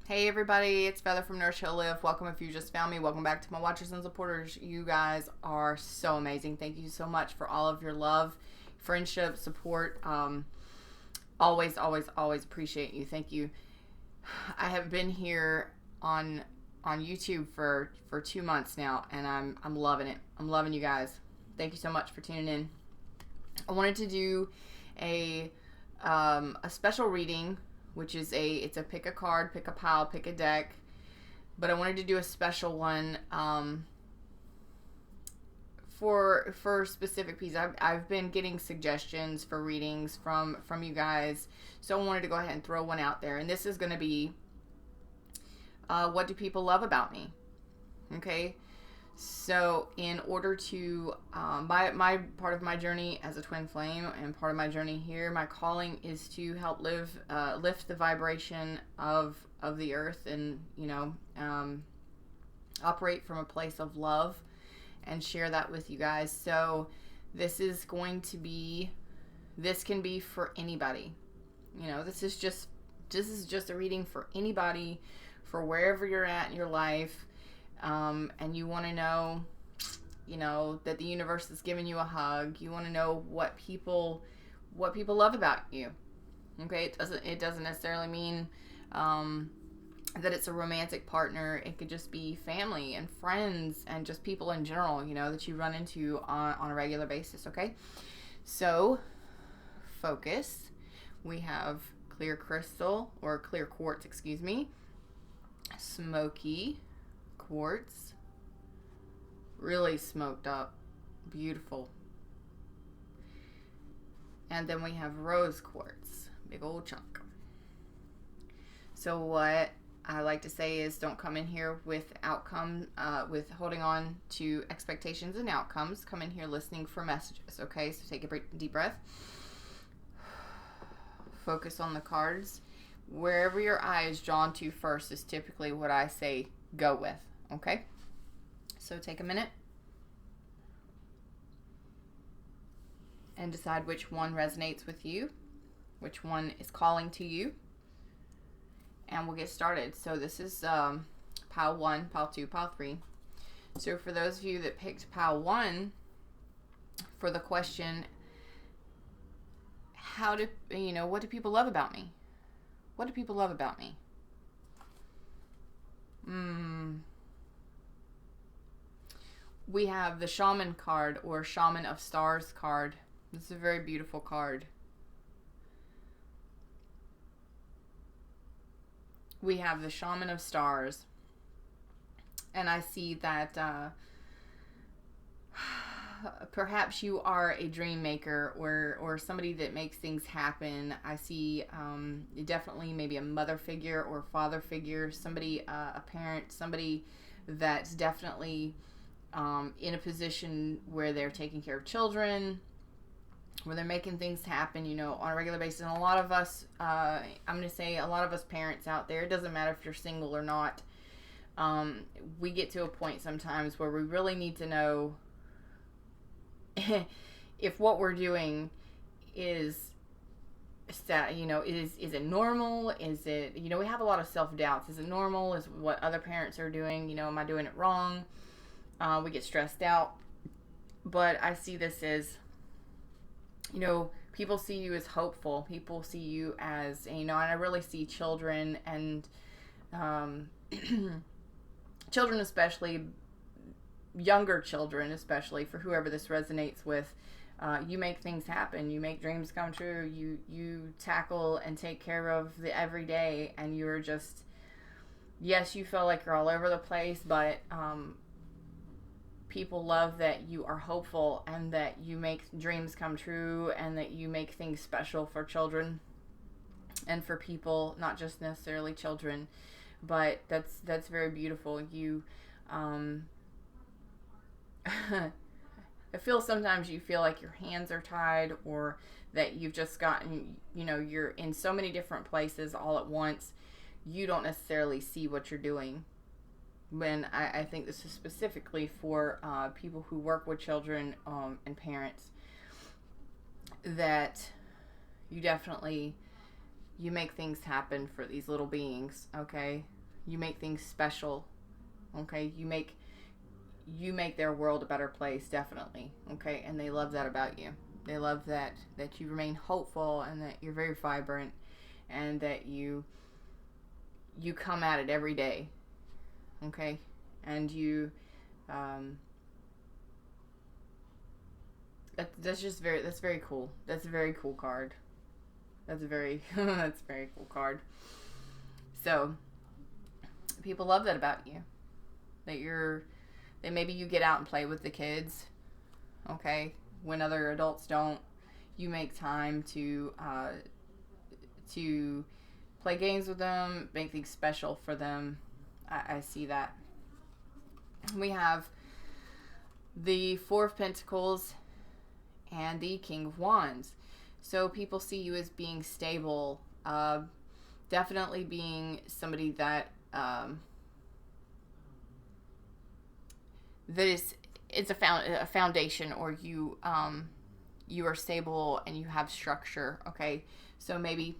Hey everybody, it's Feather from Nourish Live. Welcome if you just found me. Welcome back to my watchers and supporters. You guys are so amazing. Thank you so much for all of your love, friendship, support. Always appreciate you. Thank you. I have been here on YouTube for 2 months now, and I'm loving it. I'm loving you guys. Thank you so much for tuning in. I wanted to do a special reading, which is it's a pick a card, pick a pile, pick a deck. But I wanted to do a special one for specific pieces. I've been getting suggestions for readings from you guys, so I wanted to go ahead and throw one out there. And this is going to be what do people love about me? Okay. So in order to my part of my journey as a twin flame and part of my journey here, my calling is to help lift the vibration of the earth, and operate from a place of love and share that with you guys. So this can be for anybody. This is just a reading for anybody, for wherever you're at in your life. And you want to know, that the universe is giving you a hug. You want to know what people love about you. Okay, it doesn't necessarily mean that it's a romantic partner. It could just be family and friends and just people in general, that you run into on a regular basis. Okay, so focus. We have clear crystal, or clear quartz, excuse me, smoky quartz, really smoked up, beautiful. And then we have rose quartz, big old chunk. So what I like to say is, don't come in here with with holding on to expectations and outcomes. Come in here listening for messages. Okay, so take a deep breath, focus on the cards. Wherever your eye is drawn to first is typically what I say go with. Okay, so take a minute and decide which one resonates with you, which one is calling to you, and we'll get started. So this is pile 1, pile 2, pile 3. So for those of you that picked pile 1 for the question, what do people love about me? What do people love about me? We have the Shaman card, or Shaman of Stars card. This is a very beautiful card. We have the Shaman of Stars. And I see that perhaps you are a dream maker, or somebody that makes things happen. I see definitely maybe a mother figure or father figure, somebody, a parent, somebody that's definitely in a position where they're taking care of children, where they're making things happen, on a regular basis. And a lot of us, I'm going to say a lot of us parents out there, it doesn't matter if you're single or not, we get to a point sometimes where we really need to know if what we're doing is is it normal? Is it, we have a lot of self-doubts. Is it normal? Is what other parents are doing, am I doing it wrong? We get stressed out. But I see this as, people see you as hopeful. People see you as, and I really see children and children, especially younger children, especially for whoever this resonates with. You make things happen. You make dreams come true. You tackle and take care of the everyday, and you're just, yes, you feel like you're all over the place, but people love that you are hopeful and that you make dreams come true and that you make things special for children and for people, not just necessarily children. But that's very beautiful. You I feel sometimes you feel like your hands are tied, or that you've just gotten, you're in so many different places all at once. You don't necessarily see what you're doing. When I think this is specifically for people who work with children and parents, that you definitely, you make things happen for these little beings, okay? You make things special. Okay? You make their world a better place, definitely. Okay? And they love that about you. They love that you remain hopeful, and that you're very vibrant, and that you come at it every day. Okay? And you that's very cool. That's a very cool card. That's a very that's a very cool card. So people love that about you. That maybe you get out and play with the kids. Okay? When other adults don't, you make time to play games with them, make things special for them. I see that. We have the Four of Pentacles and the King of Wands. So people see you as being stable, definitely being somebody that it's a foundation, or you are stable and you have structure. Okay, so maybe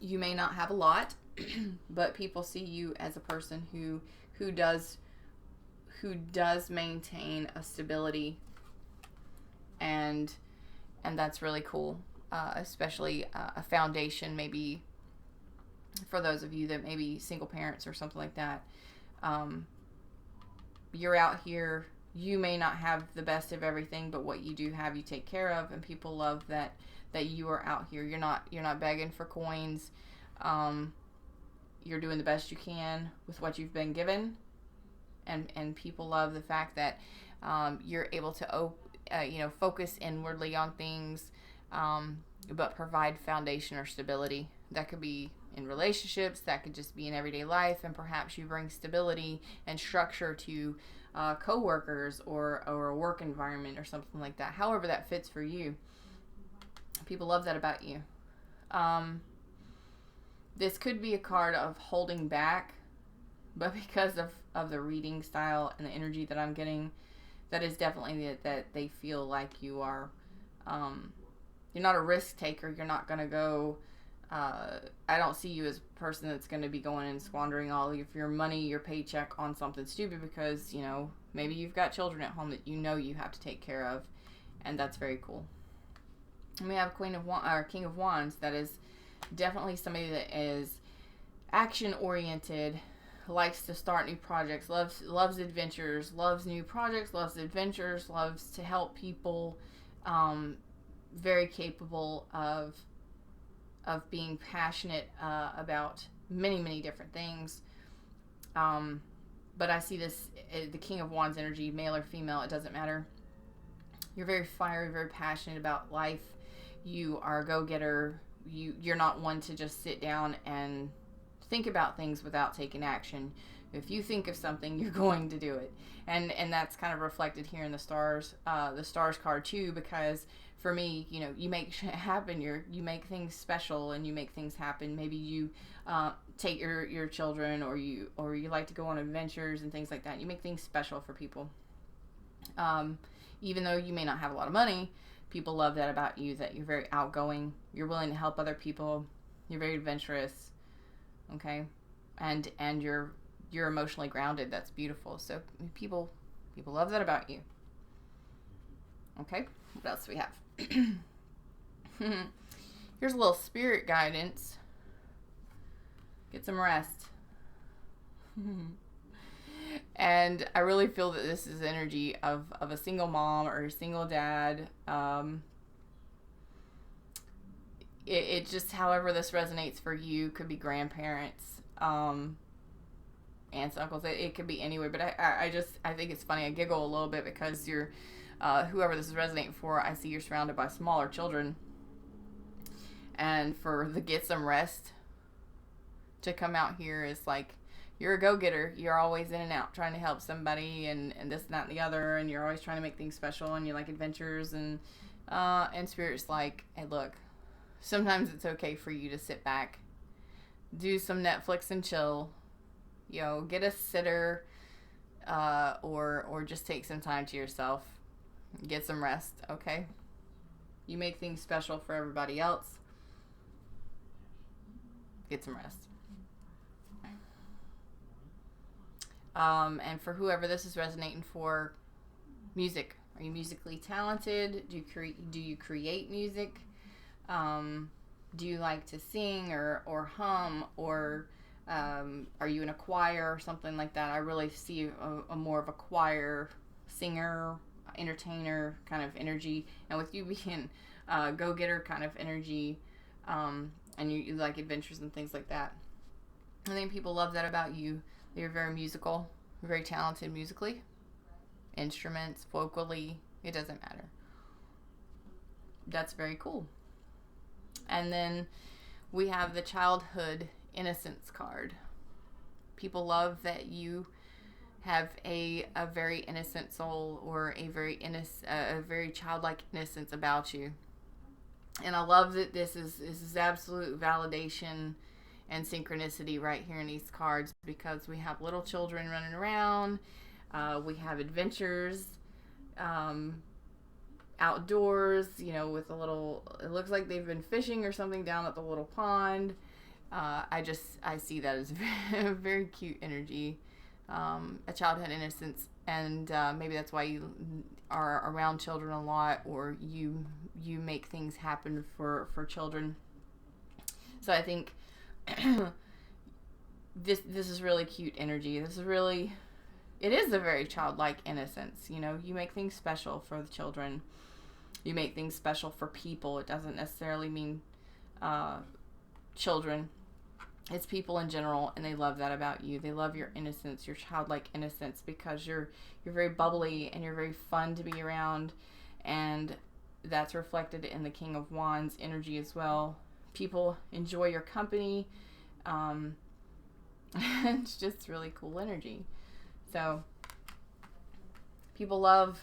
you may not have a lot, but people see you as a person who does maintain a stability, and that's really cool. Especially a foundation, maybe for those of you that may be single parents or something like that. You're out here, you may not have the best of everything, but what you do have, you take care of, and people love that you are out here. You're not begging for coins. You're doing the best you can with what you've been given, and people love the fact that you're able to focus inwardly on things, but provide foundation or stability. That could be in relationships, that could just be in everyday life, and perhaps you bring stability and structure to co-workers or a work environment or something like that. However that fits for you. People love that about you. This could be a card of holding back, but because of the reading style and the energy that I'm getting, that is definitely that they feel like you are, you're not a risk taker. You're not going to go, I don't see you as a person that's going to be going and squandering all of your money, your paycheck on something stupid, because, maybe you've got children at home that you have to take care of, and that's very cool. And we have King of Wands. That is definitely somebody that is action oriented, likes to start new projects, loves adventures, loves new projects, loves adventures, loves to help people, very capable of being passionate about many different things. But I see this, the King of Wands energy, male or female, it doesn't matter. You're very fiery, very passionate about life. You are a go-getter. You're not one to just sit down and think about things without taking action. If you think of something, you're going to do it. And that's kind of reflected here in the stars card too, because for me, you make shit happen. You make things special, and you make things happen. Maybe you take your children, or you like to go on adventures and things like that. You make things special for people. Even though you may not have a lot of money, people love that about you, that you're very outgoing. You're willing to help other people. You're very adventurous. Okay? And you're emotionally grounded. That's beautiful. So people love that about you. Okay? What else do we have? Here's a little spirit guidance. Get some rest. And I really feel that this is energy of a single mom or a single dad. It just, however this resonates for you, could be grandparents, aunts, uncles. It could be anywhere. But I think it's funny. I giggle a little bit because you're, whoever this is resonating for, I see you're surrounded by smaller children. And for the get some rest to come out here is like, you're a go-getter. You're always in and out trying to help somebody, and this and that and the other, and you're always trying to make things special, and you like adventures, and Spirit's like, hey, look, sometimes it's okay for you to sit back, do some Netflix and chill, get a sitter, or just take some time to yourself, get some rest, okay? You make things special for everybody else. Get some rest. And for whoever this is resonating for, music. Are you musically talented? Do you create music? Do you like to sing or hum, or are you in a choir or something like that? I really see a more of a choir singer, entertainer kind of energy, and with you being go-getter kind of energy, and you like adventures and things like that. I think people love that about you. You're very musical, very talented musically, instruments, vocally, it doesn't matter. That's very cool. And then we have the childhood innocence card. People love that you have a very innocent soul, or a very childlike innocence about you. And I love that this is absolute validation and synchronicity right here in these cards, because we have little children running around, we have adventures, outdoors, with a little, it looks like they've been fishing or something down at the little pond. I see that as very, very cute energy, a childhood innocence, and maybe that's why you are around children a lot, or you make things happen for children. So I think this is really cute energy. It is a very childlike innocence. You make things special for the children. You make things special for people. It doesn't necessarily mean children. It's people in general, and they love that about you. They love your innocence, your childlike innocence, because you're very bubbly and you're very fun to be around, and that's reflected in the King of Wands energy as well. People enjoy your company. It's just really cool energy. So people love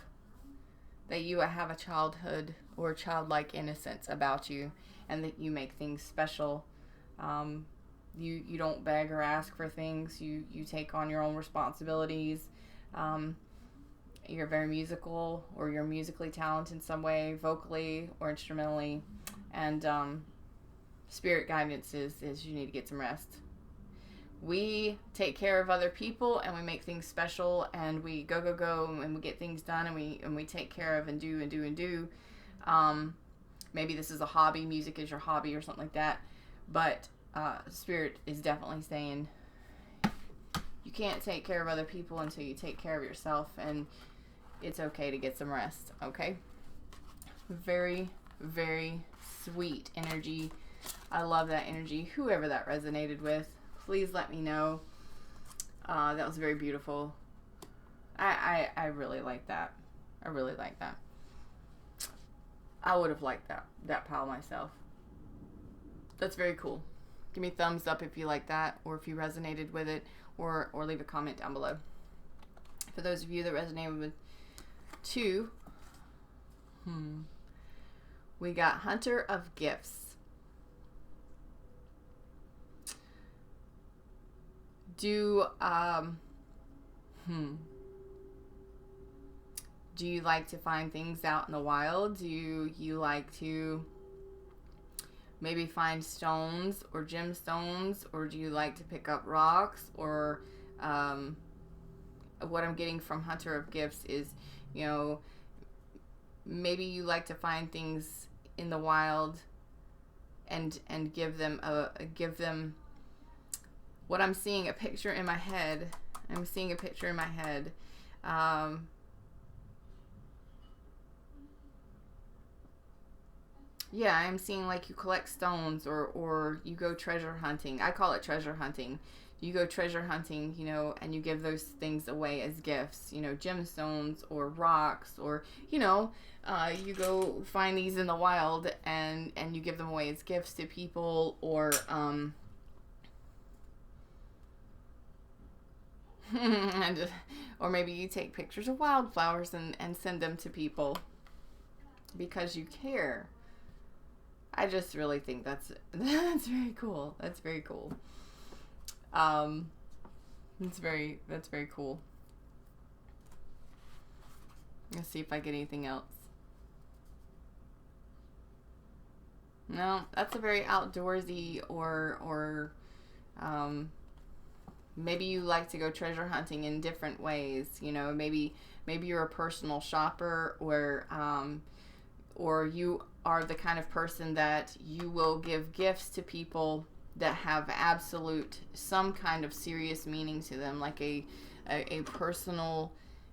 that you have a childhood or childlike innocence about you, and that you make things special. You don't beg or ask for things. You take on your own responsibilities. You're very musical, or you're musically talented in some way, vocally or instrumentally. And spirit guidance is you need to get some rest. We take care of other people, and we make things special, and we go, and we get things done, and we take care of and do. Maybe this is a hobby. Music is your hobby or something like that. But Spirit is definitely saying you can't take care of other people until you take care of yourself, and it's okay to get some rest, okay? Very, very sweet energy. I love that energy. Whoever that resonated with, please let me know. That was very beautiful. I really like that. I really like that. I would have liked that pile myself. That's very cool. Give me a thumbs up if you like that, or if you resonated with it, or leave a comment down below. For those of you that resonated with 2, we got Hunter of Gifts. Do you like to find things out in the wild? Do you like to maybe find stones or gemstones, or do you like to pick up rocks? Or what I'm getting from Hunter of Gifts is, maybe you like to find things in the wild and give them what I'm seeing a picture in my head. I'm seeing a picture in my head. Yeah, I'm seeing like you collect stones, or you go treasure hunting. I call it treasure hunting. You go treasure hunting, and you give those things away as gifts, gemstones or rocks, or, you go find these in the wild and you give them away as gifts to people, or, or maybe you take pictures of wildflowers and send them to people because you care. I just really think that's very cool. That's very cool. That's very cool. Let's see if I get anything else. No, that's a very outdoorsy or maybe you like to go treasure hunting in different ways. You know, maybe you're a personal shopper, or you are the kind of person that you will give gifts to people that have absolute, some kind of serious meaning to them, like a personal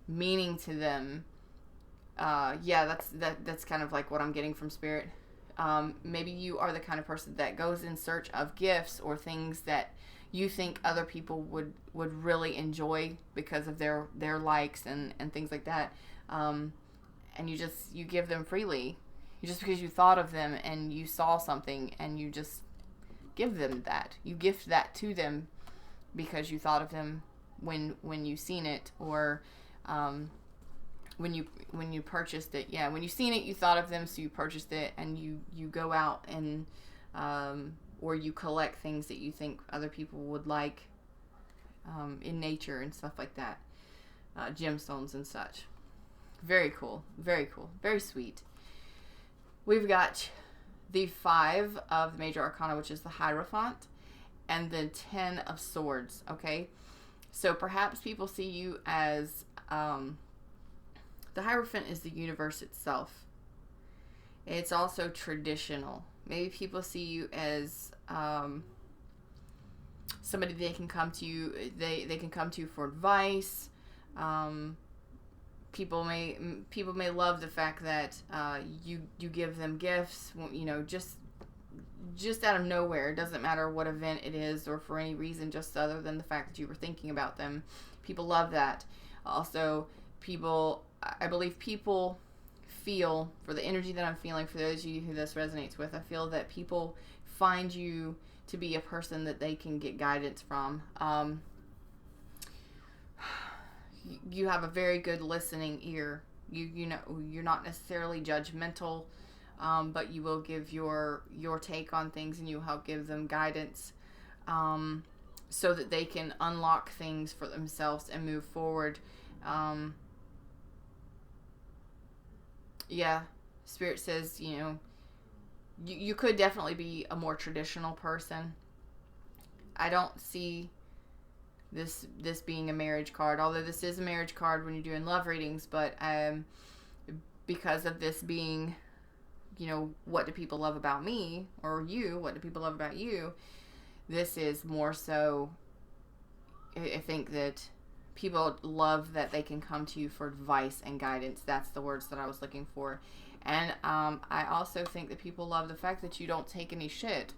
meaning to them. That's kind of like what I'm getting from Spirit. Maybe you are the kind of person that goes in search of gifts or things that you think other people would really enjoy because of their likes and things like that. And you give them freely, just because you thought of them and you saw something, and you just give them that. You gift that to them because you thought of them when you seen it, or when you purchased it. Yeah, when you seen it, you thought of them, so you purchased it, and you go out and or you collect things that you think other people would like in nature and stuff like that, gemstones and such. Very cool, very cool, very sweet. We've got the 5 of the major arcana, which is the Hierophant, and the 10 of Swords. Okay, so perhaps people see you as the Hierophant is the universe itself. It's also traditional. Maybe people see you as somebody they can come to you. They can come to you for advice. People may love the fact that you give them gifts. You know, just out of nowhere. It doesn't matter what event it is or for any reason, just other than the fact that you were thinking about them. People love that. Also, I believe people feel, for the energy that I'm feeling, for those of you who this resonates with, I feel that people find you to be a person that they can get guidance from. You have a very good listening ear. You know, you're not necessarily judgmental, but you will give your take on things, and you help give them guidance, so that they can unlock things for themselves and move forward. Yeah, Spirit says, you know, you could definitely be a more traditional person. I don't see this being a marriage card, although this is a marriage card when you're doing love readings, but because of this being, you know, what do people love about me, or you, what do people love about you, this is more so, I think that people love that they can come to you for advice and guidance. That's the words that I was looking for. And I also think that people love the fact that you don't take any shit.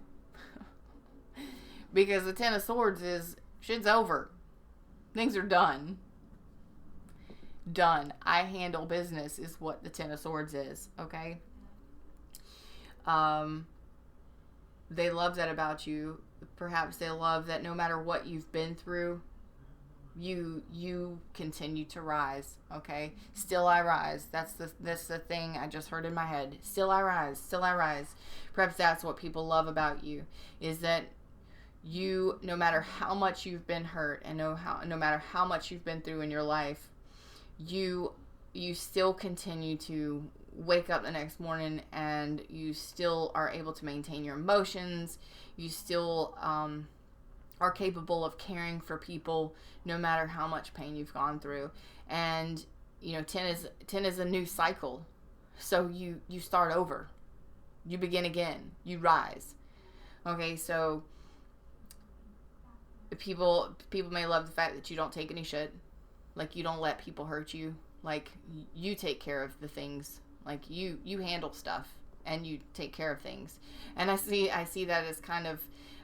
Because the 10 of Swords is, shit's over. Things are done. Done. I handle business is what the 10 of Swords is, okay? They love that about you. Perhaps they love that no matter what you've been through, you continue to rise, okay? Still I rise. That's the thing I just heard in my head. Still I rise. Still I rise. Perhaps that's what people love about you, is that you, no matter how much you've been hurt, and no matter how much you've been through in your life, you still continue to wake up the next morning, and you still are able to maintain your emotions. You still are capable of caring for people no matter how much pain you've gone through. And you know, 10 is a new cycle, so you start over, you begin again, you rise. Okay, so people may love the fact that you don't take any shit, like you don't let people hurt you, like you take care of the things, like you handle stuff and you take care of things. And I see that as kind of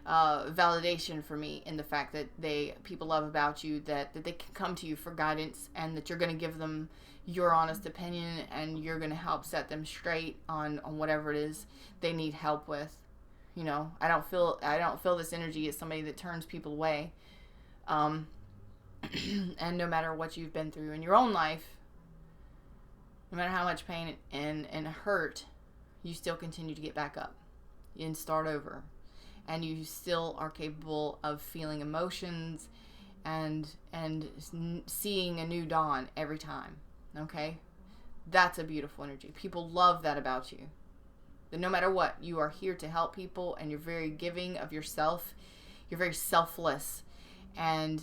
validation for me, in the fact that people love about you that they can come to you for guidance, and that you're going to give them your honest opinion, and you're going to help set them straight on whatever it is they need help with. You know, I don't feel this energy as somebody that turns people away. And no matter what you've been through in your own life, no matter how much pain and hurt, you still continue to get back up and start over. And you still are capable of feeling emotions and seeing a new dawn every time. Okay? That's a beautiful energy. People love that about you. That no matter what, you are here to help people, and you're very giving of yourself. You're very selfless. and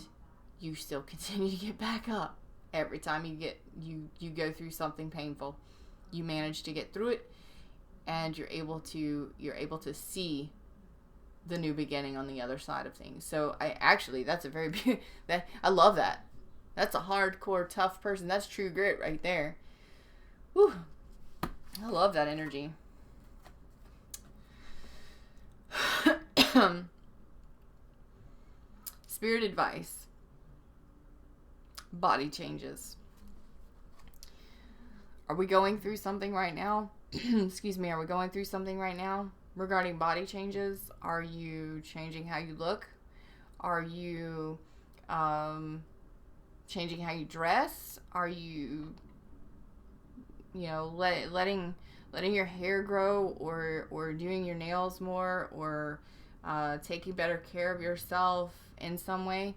you still continue to get back up. Every time you go through something painful, you manage to get through it, and you're able to see the new beginning on the other side of things. So that's a very I love that. That's a hardcore tough person. That's true grit right there. Whew. I love that energy. Spirit advice. Body changes. Are we going through something right now? Excuse me, are we going through something right now regarding body changes? Are you changing how you look? Are you changing how you dress? Are you letting your hair grow, or doing your nails more, or taking better care of yourself in some way?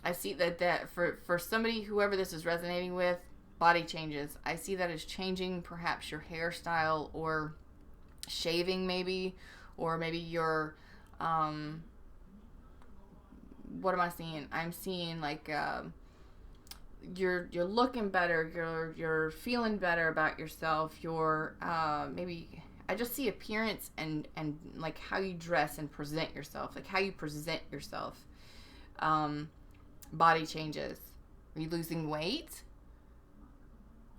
I see that for somebody, whoever this is resonating with, body changes. I see that as changing perhaps your hairstyle, or shaving maybe, or maybe your what am I seeing? I'm seeing like you're looking better, you're feeling better about yourself, you're maybe, I just see appearance and like how you dress and present yourself, like how you present yourself. Body changes. Are you losing weight?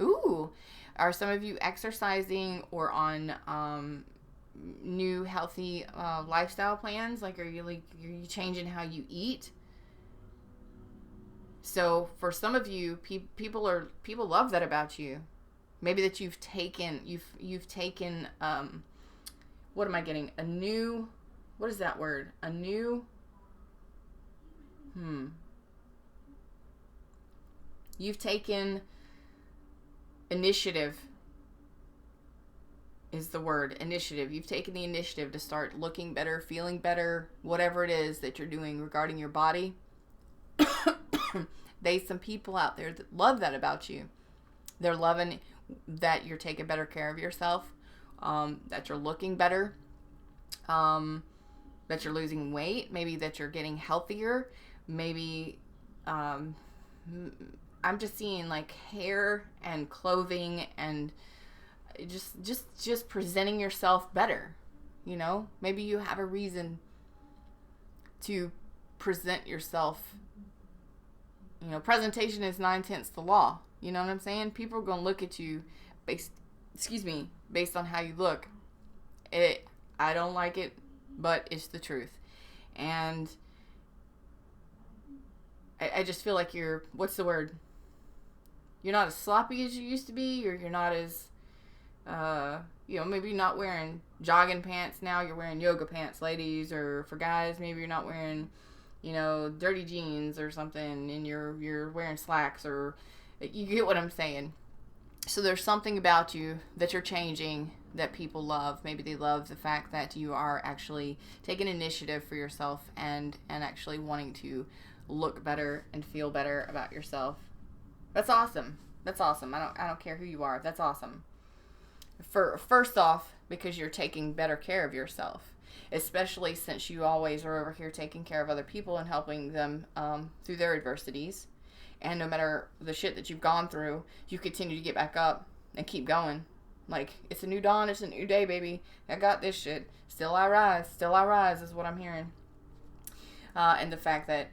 Ooh. Are some of you exercising or on new healthy lifestyle plans? Like, are you changing how you eat? So for some of you, people love that about you. Maybe that you've taken what am I getting? What is that word? You've taken initiative is the word. Initiative. You've taken the initiative to start looking better, feeling better, whatever it is that you're doing regarding your body. There's some people out there that love that about you. They're loving that you're taking better care of yourself, that you're looking better, that you're losing weight, maybe that you're getting healthier, maybe I'm just seeing like hair and clothing and just presenting yourself better. Maybe you have a reason to present yourself. Presentation is 9/10 the law. You know what I'm saying? People are going to look at you based on how you look. I don't like it, but it's the truth. And I just feel like what's the word? You're not as sloppy as you used to be, or you're not as, maybe you're not wearing jogging pants now, you're wearing yoga pants, ladies, or for guys, maybe you're not wearing, dirty jeans or something, and you're wearing slacks, or you get what I'm saying. So there's something about you that you're changing that people love. Maybe they love the fact that you are actually taking initiative for yourself and actually wanting to look better and feel better about yourself. That's awesome. That's awesome. I don't care who you are. That's awesome. First off, because you're taking better care of yourself, especially since you always are over here taking care of other people and helping them through their adversities. And no matter the shit that you've gone through, you continue to get back up and keep going. Like, it's a new dawn. It's a new day, baby. I got this shit. Still I rise. Still I rise is what I'm hearing. And the fact that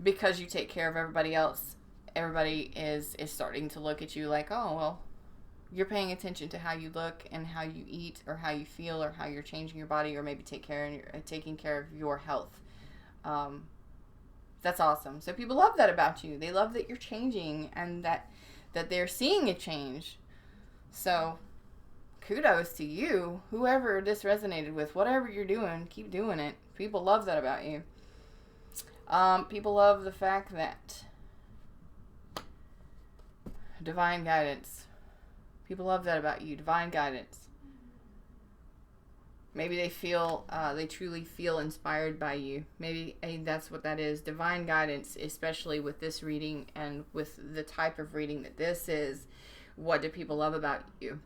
because you take care of everybody else, everybody is starting to look at you like, oh, well, you're paying attention to how you look and how you eat, or how you feel, or how you're changing your body, or maybe taking care of your health. That's awesome. So people love that about you. They love that you're changing, and that they're seeing a change. So kudos to you, whoever this resonated with. Whatever you're doing, keep doing it. People love that about you. People love the fact that divine guidance. People love that about you. Divine guidance. Maybe they truly feel inspired by you. Maybe that's what that is. Divine guidance, especially with this reading and with the type of reading that this is. What do people love about you?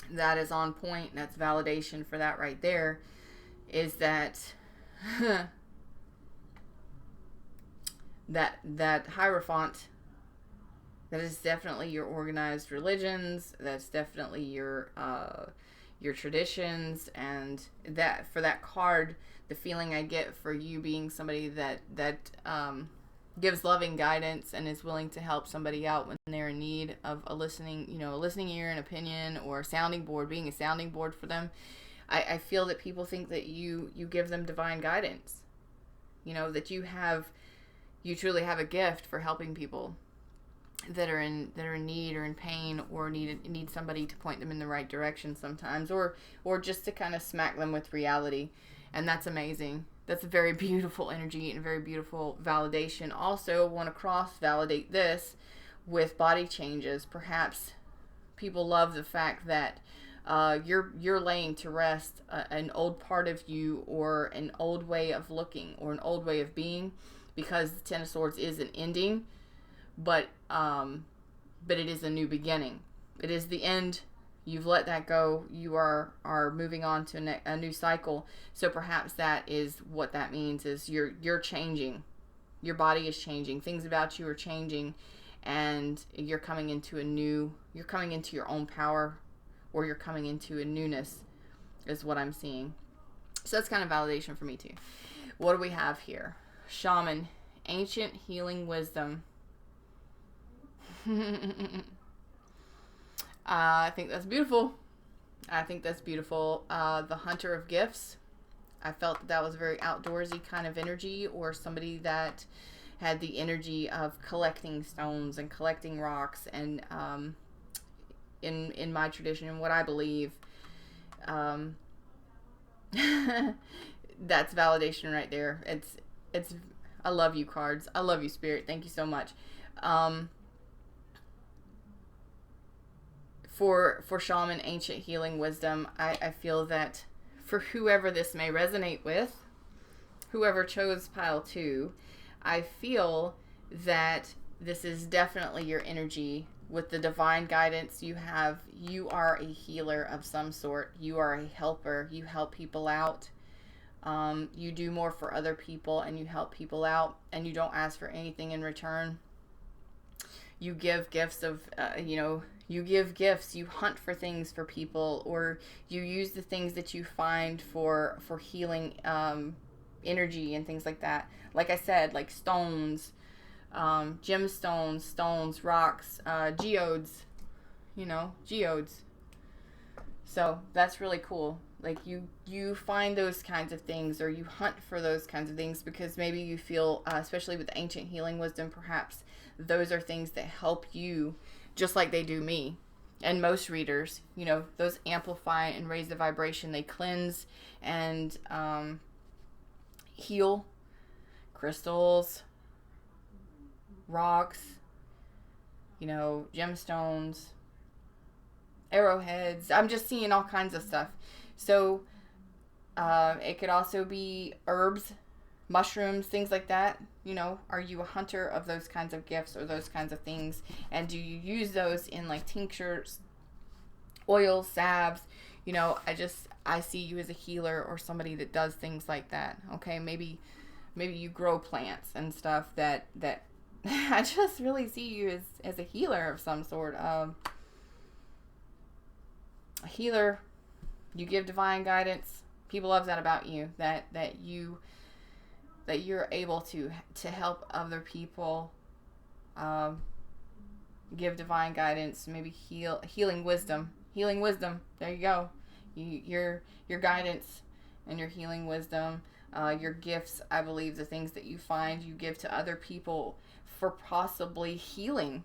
That is on point. That's validation for that right there. Is that that Hierophant, that is definitely your organized religions. That's definitely your traditions, and that for that card, the feeling I get for you being somebody that gives loving guidance and is willing to help somebody out when they're in need of a listening ear, an opinion, or a sounding board, being a sounding board for them. I feel that people think that you give them divine guidance. That you truly have a gift for helping people that are in need or in pain, or need somebody to point them in the right direction sometimes, or just to kind of smack them with reality. And that's amazing. That's a very beautiful energy and a very beautiful validation. Also want to cross validate this with body changes. Perhaps people love the fact that you're laying to rest an old part of you, or an old way of looking, or an old way of being, because the Ten of Swords is an ending, but it is a new beginning. It is the end. You've let that go. You are moving on to a new cycle. So perhaps that is what that means, is you're changing. Your body is changing. Things about you are changing, and you're coming into your own power, or you're coming into a newness, is what I'm seeing. So that's kind of validation for me too. What do we have here? Shaman, ancient healing wisdom. I think that's beautiful. The hunter of gifts. I felt that was a very outdoorsy kind of energy, or somebody that had the energy of collecting stones and collecting rocks. And in my tradition, and what I believe, that's validation right there. It's I love you, cards. I love you, Spirit. Thank you so much. For Shaman, ancient healing wisdom, I feel that for whoever this may resonate with, whoever chose pile 2, I feel that this is definitely your energy with the divine guidance you have. You are a healer of some sort. You are a helper. You help people out. You do more for other people, and you help people out, and you don't ask for anything in return. You give gifts of, you give gifts, you hunt for things for people, or you use the things that you find for healing energy and things like that. Like I said, like stones, gemstones, stones, rocks, geodes, geodes. So that's really cool. Like you find those kinds of things, or you hunt for those kinds of things, because maybe you feel, especially with ancient healing wisdom, perhaps those are things that help you, just like they do me and most readers. Those amplify and raise the vibration. They cleanse and heal. Crystals, rocks, gemstones, arrowheads. I'm just seeing all kinds of stuff. So it could also be herbs, mushrooms, things like that. Are you a hunter of those kinds of gifts or those kinds of things? And do you use those in like tinctures, oils, salves? I see you as a healer, or somebody that does things like that. Okay, maybe you grow plants and stuff that I just really see you as a healer of some sort. A healer. You give divine guidance. People love that about you. That you're able to help other people. Give divine guidance. Maybe healing wisdom. Healing wisdom. There you go. Your guidance and your healing wisdom. Your gifts. I believe the things that you find you give to other people for possibly healing.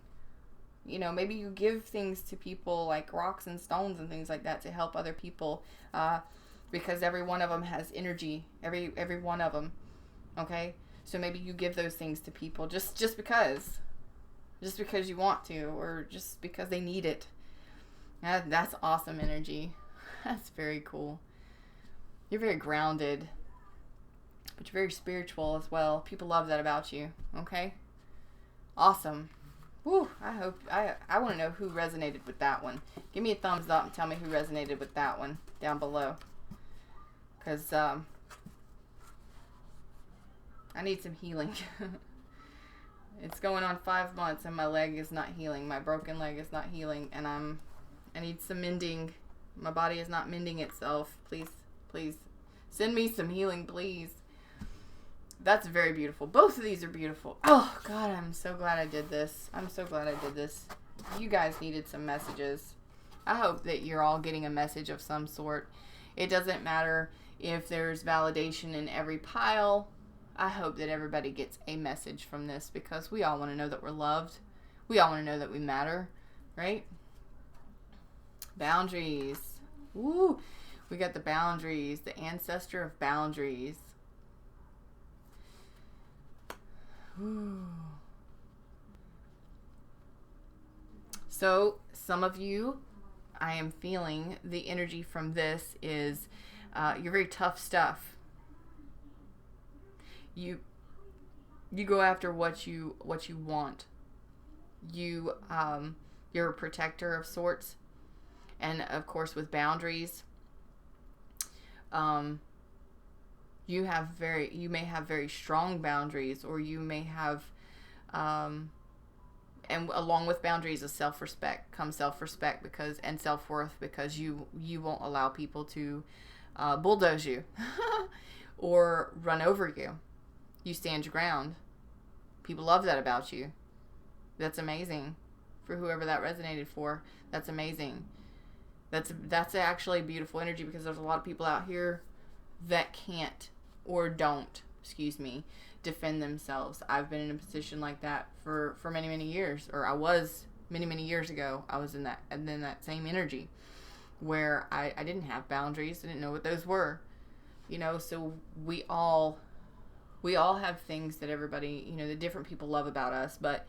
Maybe you give things to people like rocks and stones and things like that to help other people, because every one of them has energy. Every one of them. Okay, so maybe you give those things to people just because you want to, or just because they need it. That's awesome energy. That's very cool. You're very grounded, but you're very spiritual as well. People love that about you. Okay, awesome. Woo, I want to know who resonated with that one. Give me a thumbs up and tell me who resonated with that one down below. Because I need some healing. It's going on 5 months and my leg is not healing. My broken leg is not healing, and I need some mending. My body is not mending itself. Please, please, send me some healing, please. That's very beautiful. Both of these are beautiful. Oh, God, I'm so glad I did this. I'm so glad I did this. You guys needed some messages. I hope that you're all getting a message of some sort. It doesn't matter if there's validation in every pile. I hope that everybody gets a message from this, because we all want to know that we're loved. We all want to know that we matter, right? Boundaries. Woo! We got the boundaries, the ancestor of boundaries. Woo. So, some of you, I am feeling the energy from this is you're very tough stuff. You go after what you want. You're a protector of sorts, and of course with boundaries, you may have very strong boundaries, or you may have and along with boundaries is self-respect. Comes self-respect and self-worth, because you won't allow people to bulldoze you or run over you. You stand your ground. People love that about you. That's amazing. For whoever that resonated for, that's amazing. That's actually beautiful energy, because there's a lot of people out here that can't or don't, defend themselves. I've been in a position like that for many, many years, or I was many years ago. I was in that same energy where I didn't have boundaries. I didn't know what those were. So we all have things that everybody, that different people love about us. But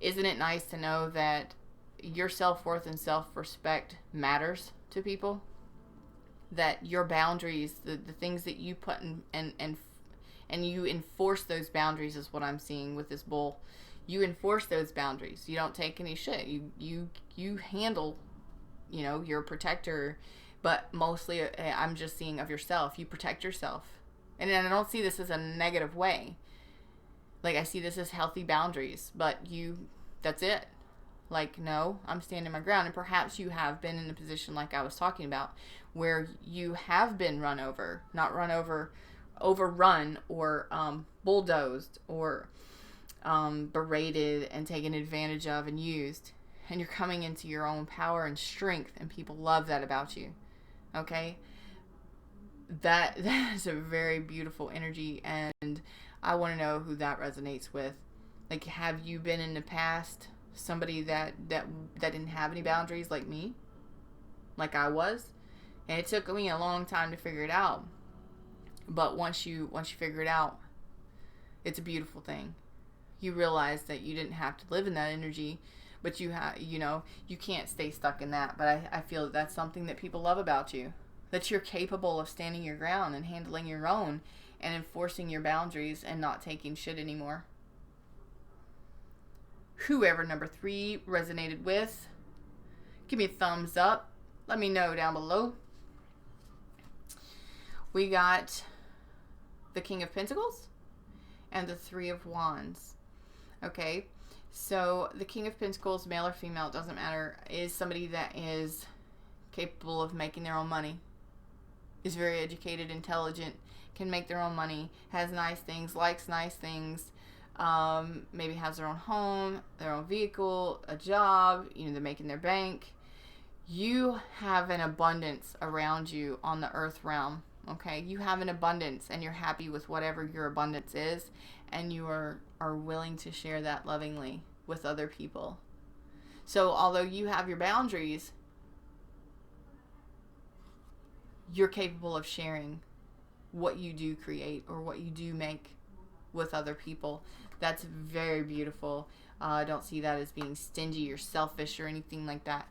isn't it nice to know that your self-worth and self-respect matters to people? That your boundaries, the things that you put in, and you enforce those boundaries, is what I'm seeing with this bull. You enforce those boundaries. You don't take any shit. You handle, you're a protector, but mostly I'm just seeing of yourself. You protect yourself. And I don't see this as a negative way. Like, I see this as healthy boundaries, but that's it. Like, no, I'm standing my ground. And perhaps you have been in a position like I was talking about, where you have been run over, not run over, overrun, or bulldozed, or berated and taken advantage of and used. And you're coming into your own power and strength, and people love that about you. Okay? That is a very beautiful energy, and I want to know who that resonates with. Like, have you been in the past somebody that didn't have any boundaries, like me, like I was? And it took me a long time to figure it out. But once you figure it out, it's a beautiful thing. You realize that you didn't have to live in that energy, but you can't stay stuck in that. But I feel that's something that people love about you. That you're capable of standing your ground and handling your own and enforcing your boundaries and not taking shit anymore. Whoever number 3 resonated with, give me a thumbs up. Let me know down below. We got the King of Pentacles and the 3 of Wands. Okay, so the King of Pentacles, male or female, it doesn't matter, is somebody that is capable of making their own money. Is very educated, intelligent, can make their own money, has nice things, likes nice things, maybe has their own home, their own vehicle, a job, they're making their bank. You have an abundance around you on the earth realm, okay? You have an abundance, and you're happy with whatever your abundance is, and you are willing to share that lovingly with other people. So although you have your boundaries, you're capable of sharing what you do create or what you do make with other people. That's very beautiful. I don't see that as being stingy or selfish or anything like that.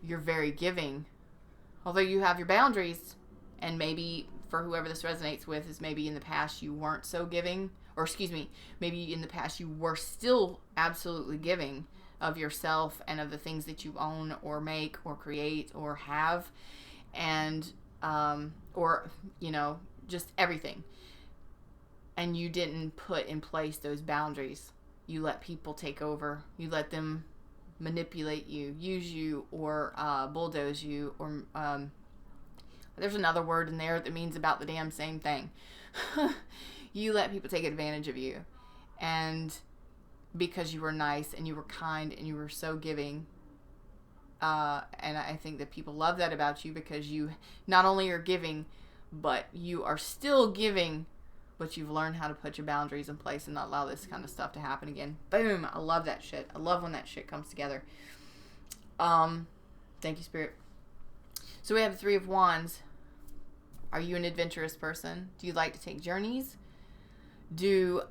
You're very giving. Although you have your boundaries, and maybe for whoever this resonates with is maybe in the past you weren't so giving, or maybe in the past you were still absolutely giving of yourself and of the things that you own or make or create or have, and or just everything, and you didn't put in place those boundaries. you let people take over. You let them manipulate you, use you, or bulldoze you, or there's another word in there that means about the damn same thing. You let people take advantage of you, and because you were nice and you were kind and you were so giving, and I think that people love that about you, because you not only are giving, but you are still giving, but you've learned how to put your boundaries in place and not allow this kind of stuff to happen again. Boom. I love that shit. I love when that shit comes together. Thank you, Spirit. So we have the Three of Wands. Are you an adventurous person? Do you like to take journeys? Do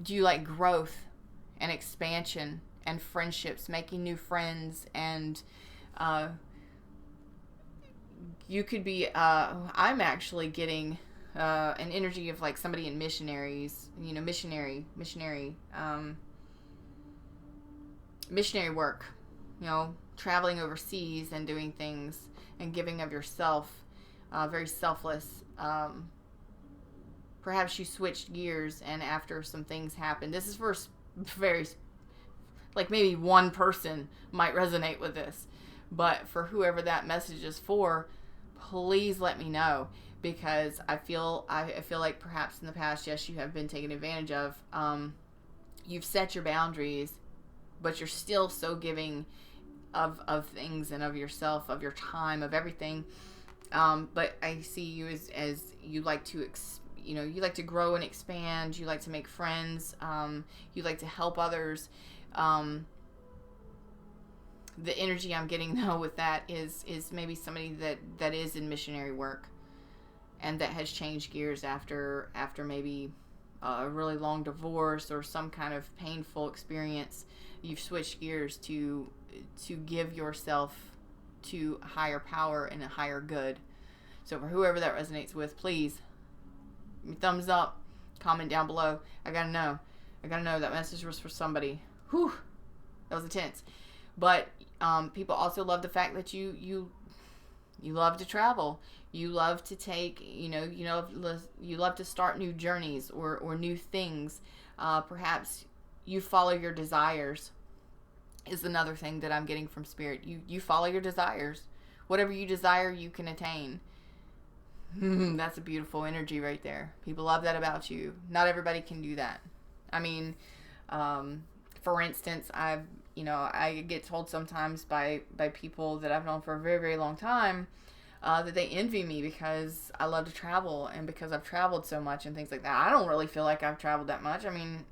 you like growth and expansion and friendships, making new friends, and you could be, I'm actually getting an energy of like somebody in missionaries, missionary work, traveling overseas and doing things and giving of yourself, very selfless. Perhaps you switched gears, and after some things happened, this is for very, like maybe one person might resonate with this, but for whoever that message is for, please let me know, because I feel like perhaps in the past, yes, you have been taken advantage of. You've set your boundaries, but you're still so giving of things and of yourself, of your time, of everything. But I see you as you like to you like to grow and expand. You like to make friends. You like to help others. The energy I'm getting though with that is maybe somebody that is in missionary work, and that has changed gears after maybe a really long divorce or some kind of painful experience. You've switched gears to give yourself to a higher power and a higher good. So for whoever that resonates with, please thumbs up, comment down below. I gotta know that message was for somebody. Whew, that was intense. But people also love the fact that you love to travel. You love to take, you love to start new journeys or new things. Perhaps you follow your desires is another thing that I'm getting from Spirit. You follow your desires. Whatever you desire, you can attain. That's a beautiful energy right there. People love that about you. Not everybody can do that. I mean, for instance, I get told sometimes by people that I've known for a very, very long time that they envy me because I love to travel and because I've traveled so much and things like that. I don't really feel like I've traveled that much. I mean,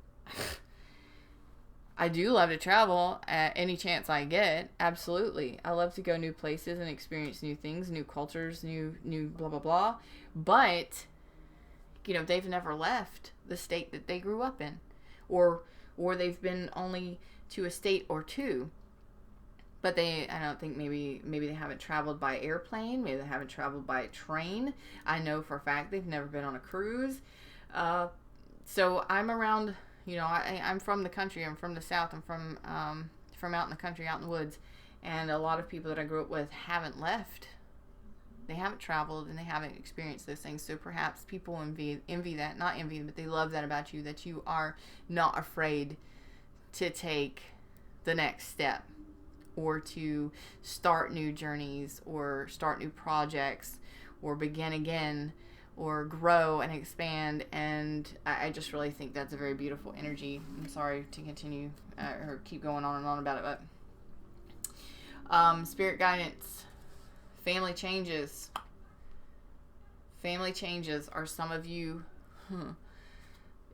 I do love to travel at any chance I get. Absolutely. I love to go new places and experience new things, new cultures, new blah, blah, blah. But, they've never left the state that they grew up in. Or they've been only to a state or two. But I don't think maybe they haven't traveled by airplane. Maybe they haven't traveled by train. I know for a fact they've never been on a cruise. So I'm around... I'm from the country. I'm from the South. I'm from out in the country, out in the woods. And a lot of people that I grew up with haven't left. They haven't traveled and they haven't experienced those things. So perhaps people envy that. Not envy, but they love that about you, that you are not afraid to take the next step or to start new journeys or start new projects or begin again, or grow and expand. And I just really think that's a very beautiful energy. I'm sorry to continue or keep going on and on about it, but Spirit guidance, family changes. Family changes are some of you.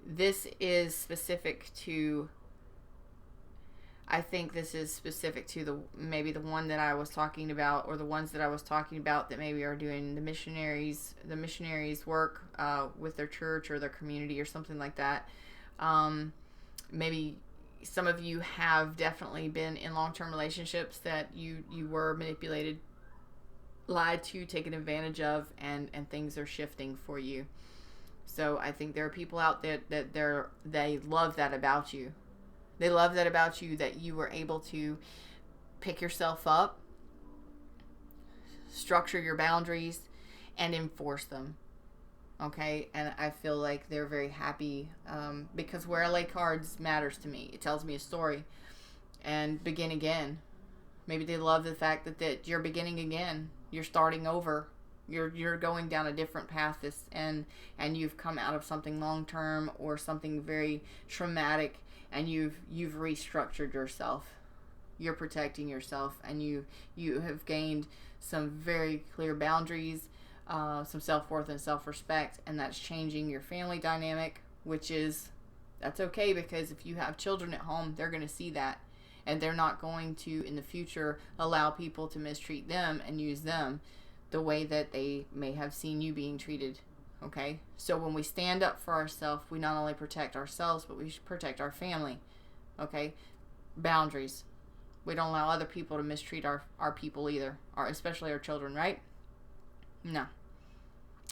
This is specific to, I think this is specific to maybe the one that I was talking about, or the ones that I was talking about that maybe are doing the missionaries work with their church or their community or something like that. Maybe some of you have definitely been in long-term relationships that you were manipulated, lied to, taken advantage of, and things are shifting for you. So I think there are people out there that they love that about you. They love that about you, that you were able to pick yourself up, structure your boundaries, and enforce them. Okay, and I feel like they're very happy because where I lay cards matters to me. It tells me a story. And begin again. Maybe they love the fact that you're beginning again. You're starting over. You're going down a different path and you've come out of something long term or something very traumatic, and you've restructured yourself. You're protecting yourself, and you have gained some very clear boundaries, some self-worth and self-respect, and that's changing your family dynamic, that's okay, because if you have children at home, they're going to see that, and they're not going to in the future allow people to mistreat them and use them the way that they may have seen you being treated. Okay, so when we stand up for ourselves, we not only protect ourselves, but we should protect our family. Okay, boundaries. We don't allow other people to mistreat our people either, especially our children, right? No.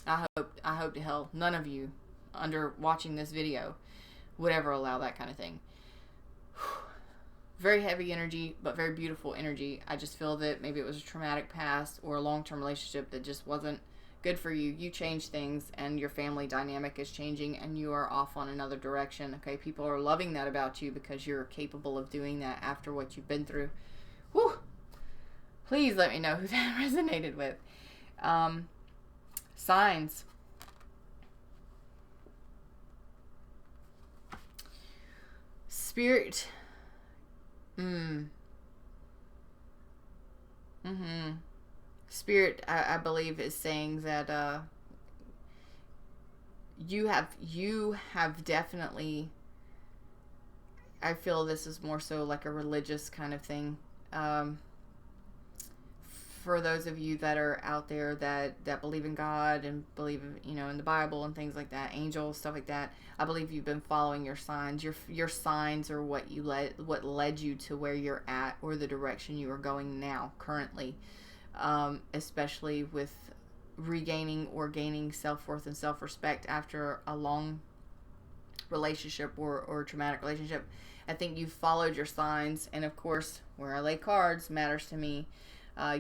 I hope to hell none of you under watching this video would ever allow that kind of thing. Very heavy energy, but very beautiful energy. I just feel that maybe it was a traumatic past or a long-term relationship that just wasn't good for you. You changed things, and your family dynamic is changing, and you are off on another direction. Okay, people are loving that about you because you're capable of doing that after what you've been through. Whew. Please let me know who that resonated with. Signs. Spirit. Spirit, I believe, is saying that you have definitely, I feel this is more so like a religious kind of thing. For those of you that are out there that believe in God and believe in the Bible and things like that, angels, stuff like that, I believe you've been following your signs. Your signs are what led you to where you're at, or the direction you are going now currently, especially with regaining or gaining self-worth and self-respect after a long relationship or traumatic relationship. I think you followed your signs, and of course, where I lay cards matters to me.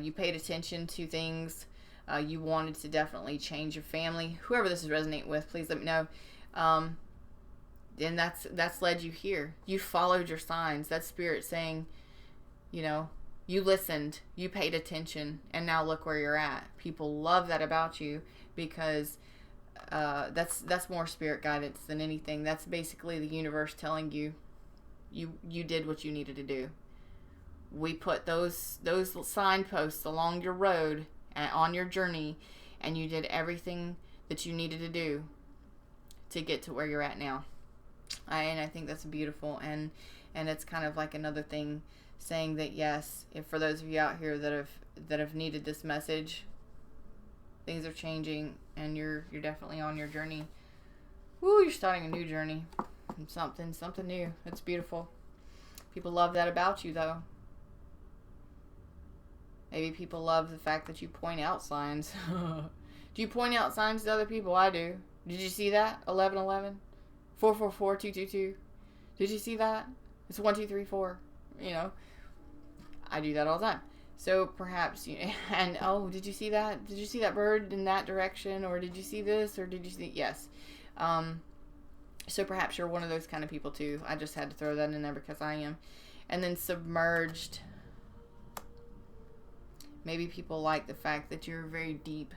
You paid attention to things. You wanted to definitely change your family. Whoever this is resonating with, please let me know. And that's led you here. You followed your signs. That's spirit saying, you listened, you paid attention, and now look where you're at. People love that about you because that's more spirit guidance than anything. That's basically the universe telling you did what you needed to do. We put those signposts along your road on your journey, and you did everything that you needed to do to get to where you're at now. And I think that's beautiful, and it's kind of like another thing saying that yes, if for those of you out here that have needed this message, things are changing, and you're definitely on your journey. Woo, you're starting a new journey. Something new. It's beautiful. People love that about you, though. Maybe people love the fact that you point out signs. Do you point out signs to other people? I do. Did you see that? 1111? 444 222. Did you see that? It's 1 2 3 4. I do that all the time. So perhaps and did you see that? Did you see that bird in that direction? Or did you see this? Or did you see? Yes. So perhaps you're one of those kind of people too. I just had to throw that in there because I am. And then submerged. Maybe people like the fact that you're very deep.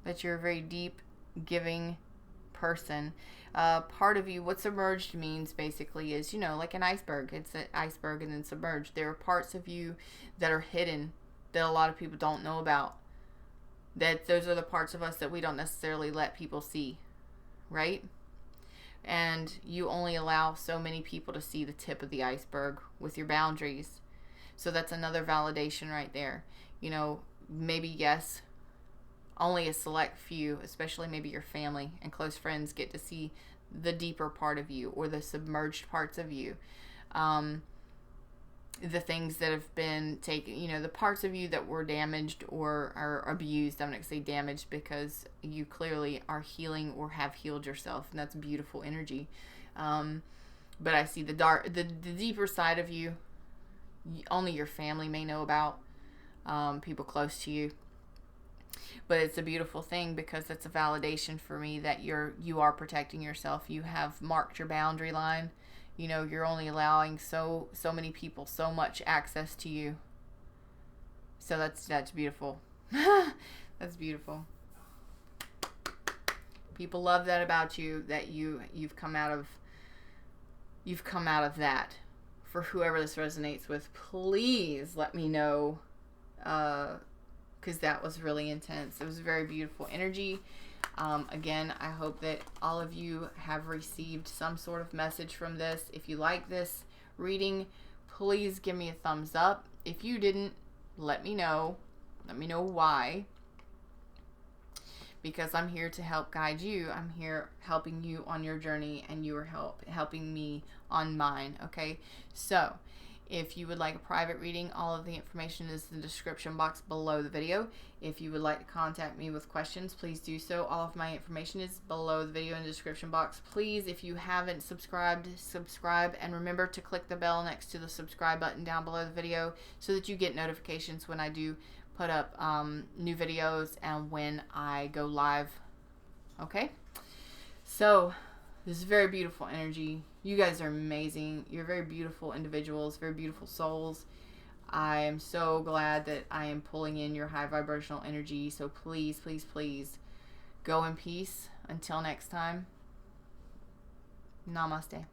That you're a very deep, giving person. Part of you, what submerged means basically is, like an iceberg. It's an iceberg and then submerged. There are parts of you that are hidden that a lot of people don't know about. That those are the parts of us that we don't necessarily let people see. Right? And you only allow so many people to see the tip of the iceberg with your boundaries. So that's another validation right there. Maybe yes, only a select few, especially maybe your family and close friends, get to see the deeper part of you or the submerged parts of you. The things that have been taken, the parts of you that were damaged or are abused. I'm not going to say damaged because you clearly are healing or have healed yourself, and that's beautiful energy. But I see the deeper side of you, only your family may know about, people close to you. But it's a beautiful thing because it's a validation for me that you are protecting yourself. You have marked your boundary line. You know, you're only allowing so many people so much access to you. So that's beautiful. That's beautiful. People love that about you, that you've come out of that. For whoever this resonates with, please let me know, because that was really intense. It was a very beautiful energy. Again, I hope that all of you have received some sort of message from this. If you like this reading, please give me a thumbs up. If you didn't, let me know. Let me know why. Because I'm here to help guide you. I'm here helping you on your journey, and you are helping me on mine. Okay? So, if you would like a private reading, all of the information is in the description box below the video. If you would like to contact me with questions, please do so. All of my information is below the video in the description box. Please, if you haven't subscribed, subscribe. And remember to click the bell next to the subscribe button down below the video so that you get notifications when I do put up new videos and when I go live. Okay? So, this is very beautiful energy. You guys are amazing. You're very beautiful individuals, very beautiful souls. I am so glad that I am pulling in your high vibrational energy. So please, please, please go in peace. Until next time, namaste.